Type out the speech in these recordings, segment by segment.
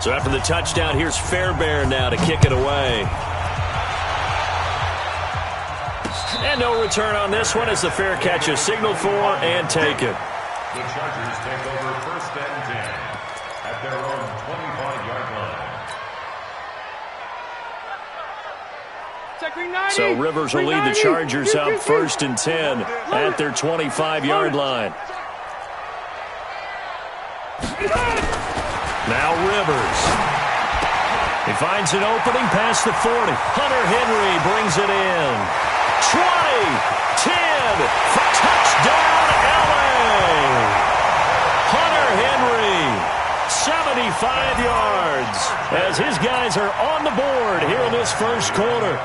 So after the touchdown, here's Fairbairn now to kick it away. And no return on this one as the fair catch is signaled for and taken. The Chargers take over 1st and 10 at their own 25-yard line. So Rivers will lead the Chargers up 1st and 10 at their 25-yard line. Now Rivers. He finds an opening past the 40. Hunter Henry brings it in. 20, 10, for touchdown, LA. Hunter Henry, 75 yards, as his guys are on the board here in this first quarter.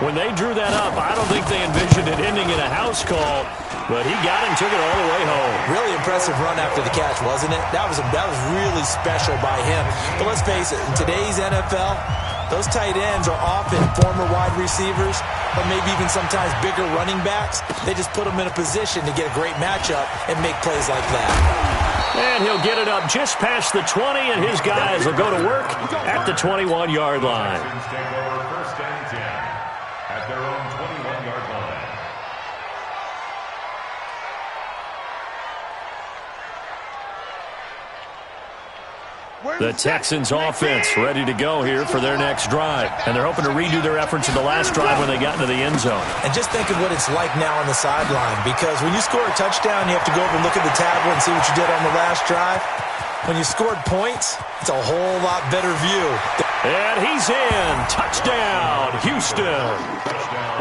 When they drew that up, I don't think they envisioned it ending in a house call, but he got him, took it all the way home. Really impressive run after the catch, wasn't it? That was really special by him. But let's face it, in today's NFL, those tight ends are often former wide receivers or maybe even sometimes bigger running backs. They just put them in a position to get a great matchup and make plays like that. And he'll get it up just past the 20, and his guys will go to work at the 21-yard line. Take over 1st and 10 at their own 21-yard line. The Texans offense ready to go here for their next drive. And they're hoping to redo their efforts in the last drive when they got into the end zone. And just think of what it's like now on the sideline, because when you score a touchdown, you have to go over and look at the tablet and see what you did on the last drive. When you scored points, it's a whole lot better view. And he's in. Touchdown, Houston.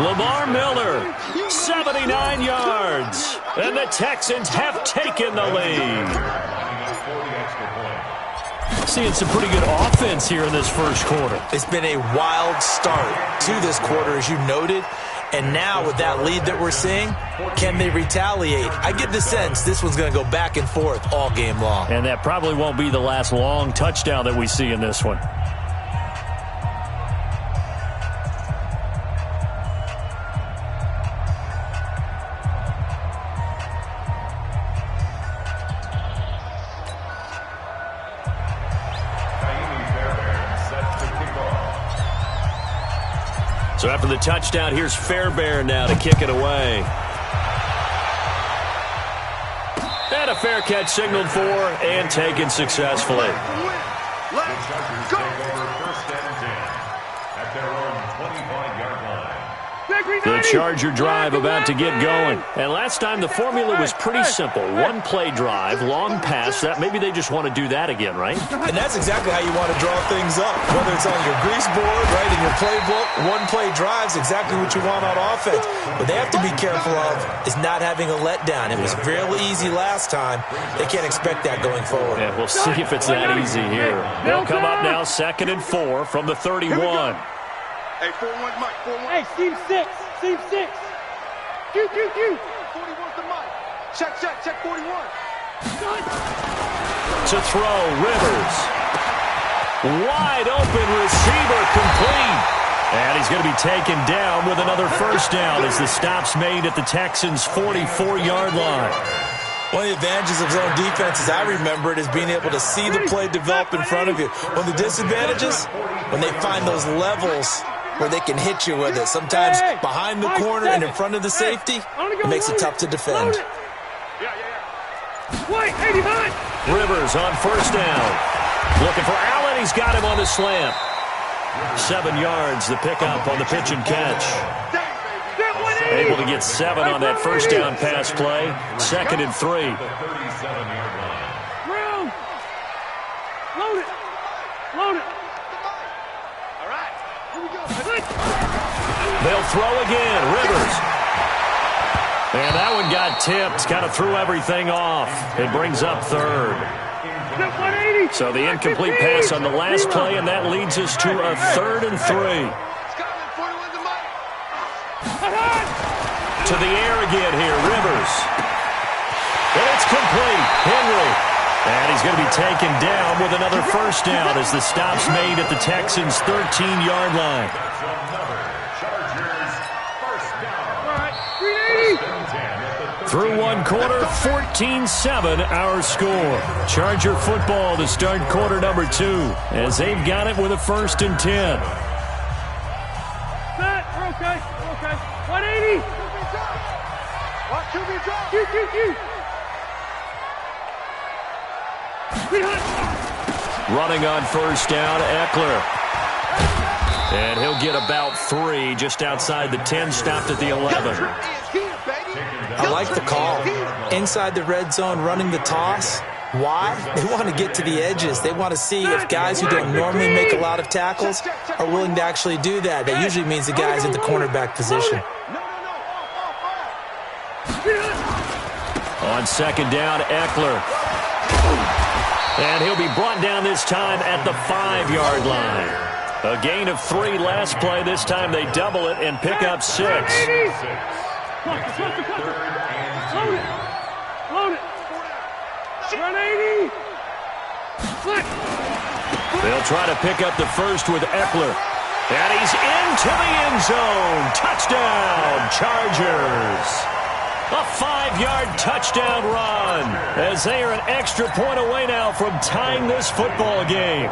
Lamar Miller, 79 yards. And the Texans have taken the lead. Seeing some pretty good offense here in this first quarter. It's been a wild start to this quarter, as you noted. And now with that lead that we're seeing, can they retaliate? I get the sense this one's going to go back and forth all game long. And that probably won't be the last long touchdown that we see in this one. So after the touchdown, here's Fairbairn now to kick it away. And a fair catch signaled for and taken successfully. Let's go. Take over 1st and 10 at their own 25-yard line. The Charger drive about to get going. And last time the formula was pretty simple. One play drive, long pass. That maybe they just want to do that again, right? And that's exactly how you want to draw things up. Whether it's on your grease board, right, in your playbook, one play drive's exactly what you want on offense. What they have to be careful of is not having a letdown. It was fairly easy last time. They can't expect that going forward. Yeah, we'll see if it's that easy here. They'll come up now 2nd and 4 from the 31. Hey, 4-1, Mike, 4-1. Hey, Steve 6, Steve 6. Q. 41's the Mike. Check, 41. To throw, Rivers. Wide open receiver, complete. And he's going to be taken down with another first down as the stop's made at the Texans' 44-yard line. One of the advantages of zone defense, as I remember it, is being able to see the play develop in front of you. One of the disadvantages, when they find those levels where they can hit you with it. Sometimes behind the corner and in front of the safety, it makes it tough to defend. Rivers on first down. Looking for Allen. He's got him on the slant. 7 yards, the pickup on the pitch and catch. Able to get 7 on that first down pass play. 2nd and 3. Load it. They'll throw again. Rivers. And that one got tipped. Kind of threw everything off. It brings up 3rd. So the incomplete pass on the last play, and that leads us to a 3rd and 3. To the air again here. Rivers. And it's complete. Henry. And he's going to be taken down with another first down as the stop's made at the Texans' 13-yard line. Through one quarter, 14-7 our score. Charger football to start quarter number 2 as they've got it with a 1st and 10. Set. We're okay. We're okay. 180. Watch QB drop. Q. Running on 1st down, Eckler. And he'll get about 3 just outside the 10, stopped at the 11. I like the call. Inside the red zone, running the toss. Why? They want to get to the edges. They want to see if guys who don't normally make a lot of tackles are willing to actually do that. That usually means the guys at the cornerback position. On 2nd down, Eckler. And he'll be brought down this time at the 5-yard line. A gain of 3 last play. This time they double it and pick up 6. Load it. Run 80. They'll try to pick up the 1st with Eckler. And he's into the end zone. Touchdown, Chargers. A 5-yard touchdown run as they are an extra point away now from tying this football game.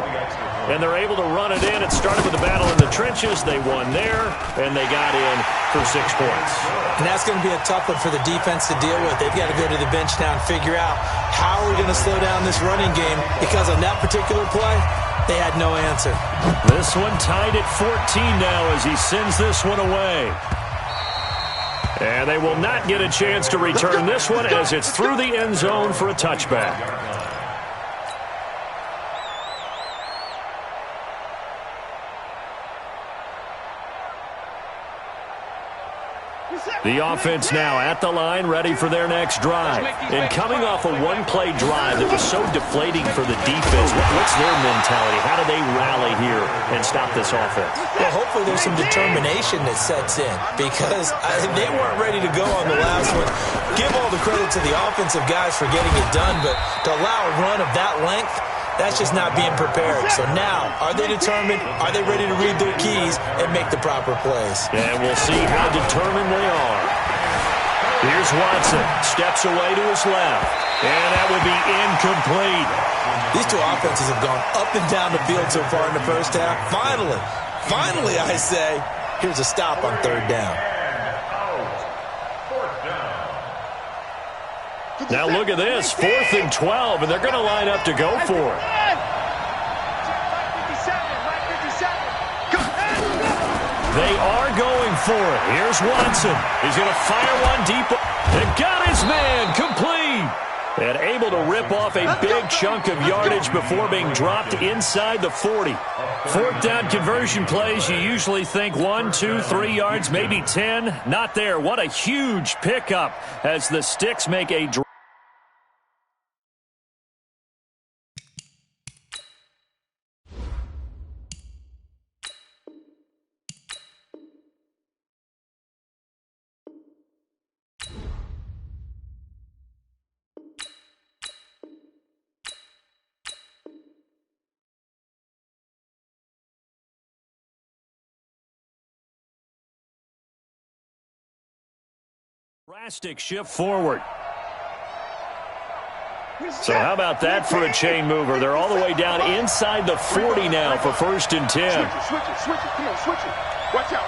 And they're able to run it in. It started with a battle in the trenches. They won there, and they got in for 6 points. And that's going to be a tough one for the defense to deal with. They've got to go to the bench now and figure out how are we going to slow down this running game, because on that particular play, they had no answer. This one tied at 14 now as he sends this one away. And they will not get a chance to return this one as it's through the end zone for a touchback. The offense now at the line, ready for their next drive. And coming off a one-play drive that was so deflating for the defense, what's their mentality? How do they rally here and stop this offense? Well, hopefully there's some determination that sets in, because they weren't ready to go on the last one. Give all the credit to the offensive guys for getting it done, but to allow a run of that length, that's just not being prepared. So now, are they determined? Are they ready to read their keys and make the proper plays? And we'll see how determined they are. Here's Watson. Steps away to his left. And that will be incomplete. These two offenses have gone up and down the field so far in the first half. Finally, I say, here's a stop on 3rd down. Now look at this, 4th and 12, and they're going to line up to go for it. They are going for it. Here's Watson. He's going to fire one deep. And got his man complete. And able to rip off a big chunk of yardage before being dropped inside the 40. 4th down conversion plays, you usually think 1, 2, 3 yards, maybe 10. Not there. What a huge pickup as the Sticks make a drive. Drastic shift forward. So how about that for a chain mover? They're all the way down inside the 40 now for 1st and 10. Switch it. Come on, switch it. Watch out.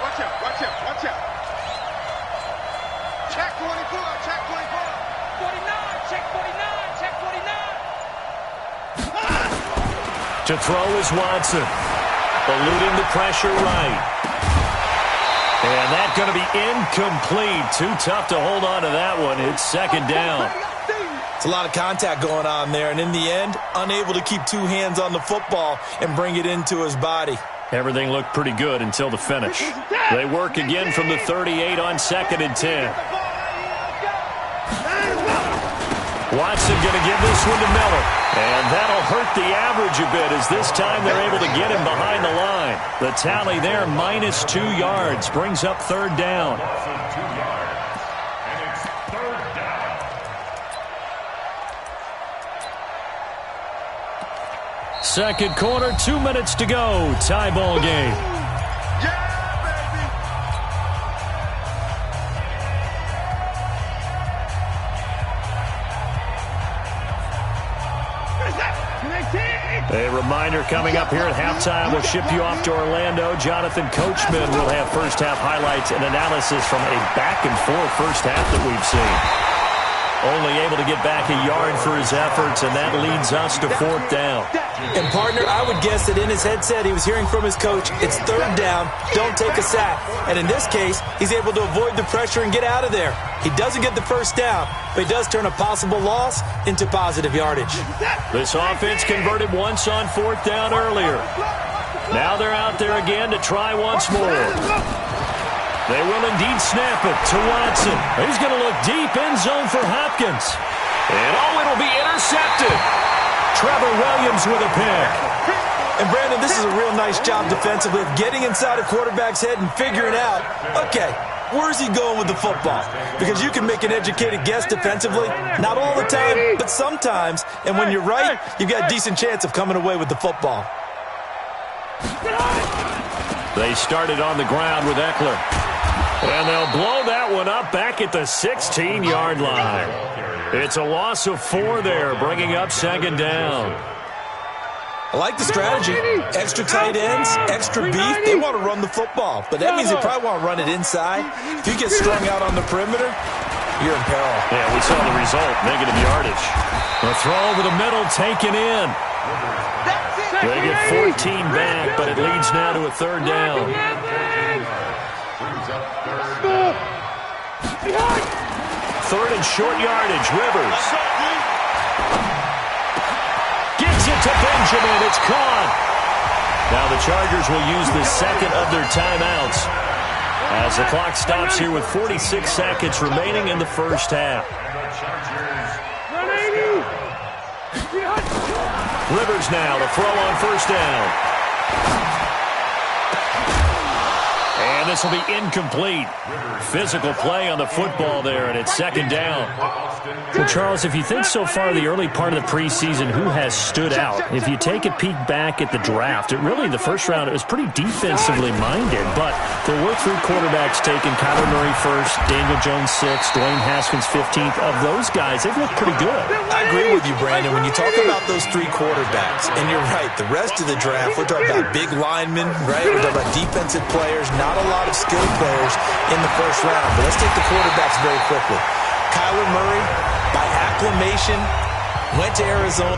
Check 24. 49. Check 49. To throw is Watson. Eluding the pressure right. And that's going to be incomplete. Too tough to hold on to that one. It's 2nd down. It's a lot of contact going on there, and in the end, unable to keep 2 hands on the football and bring it into his body. Everything looked pretty good until the finish. They work again from the 38 on 2nd and 10. Watson going to give this one to Miller. And that'll hurt the average a bit as this time they're able to get him behind the line. The tally there, minus 2 yards, brings up 3rd down. And it's 3rd down. Second quarter, 2 minutes to go. Tie ball game. A reminder coming up here at halftime. We'll ship you off to Orlando. Jonathan Coachman will have first-half highlights and analysis from a back-and-forth first half that we've seen. Only able to get back a yard for his efforts, and that leads us to 4th down. And, partner, I would guess that in his headset he was hearing from his coach, it's 3rd down, don't take a sack. And in this case, he's able to avoid the pressure and get out of there. He doesn't get the first down, but he does turn a possible loss into positive yardage. This offense converted once on 4th down earlier. Now they're out there again to try once more. They will indeed snap it to Watson. He's going to look deep, end zone for Hopkins. And it'll be intercepted. Trevor Williams with a pick. And, Brandon, this is a real nice job defensively of getting inside a quarterback's head and figuring out, okay, where's he going with the football? Because you can make an educated guess defensively, not all the time, but sometimes. And when you're right, you've got a decent chance of coming away with the football. They started on the ground with Eckler. And they'll blow that one up back at the 16-yard line. It's a loss of 4 there, bringing up 2nd down. I like the strategy. Extra tight ends, extra beef. They want to run the football, but that means they probably want to run it inside. If you get strung out on the perimeter, you're in peril. Yeah, we saw the result, negative yardage. The throw over the middle taken in. They get 14 back, but it leads now to a 3rd down. 3rd and short yardage, Rivers. Gets it to Benjamin. It's caught. Now the Chargers will use the 2nd of their timeouts as the clock stops here with 46 seconds remaining in the first half. Rivers now to throw on 1st down. And this will be incomplete. Physical play on the football there, and it's 2nd down. Well, Charles, if you think so far the early part of the preseason, who has stood out? If you take a peek back at the draft, the first round, it was pretty defensively minded, but there were 3 quarterbacks taken. Kyler Murray first, Daniel Jones 6th, Dwayne Haskins 15th. Of those guys, they've looked pretty good. I agree with you, Brandon. When you talk about those 3 quarterbacks, and you're right, the rest of the draft, we're talking about big linemen, right? We're talking about defensive players, not a lot of skilled players in the first round. But let's take the quarterbacks very quickly. Kyler Murray, by acclamation, went to Arizona.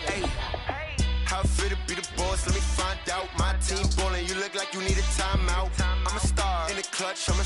Hey, how fit to be the boss? Let me find out. My team ballin', you look like you need a timeout. I'm a star in the clutch, I'm a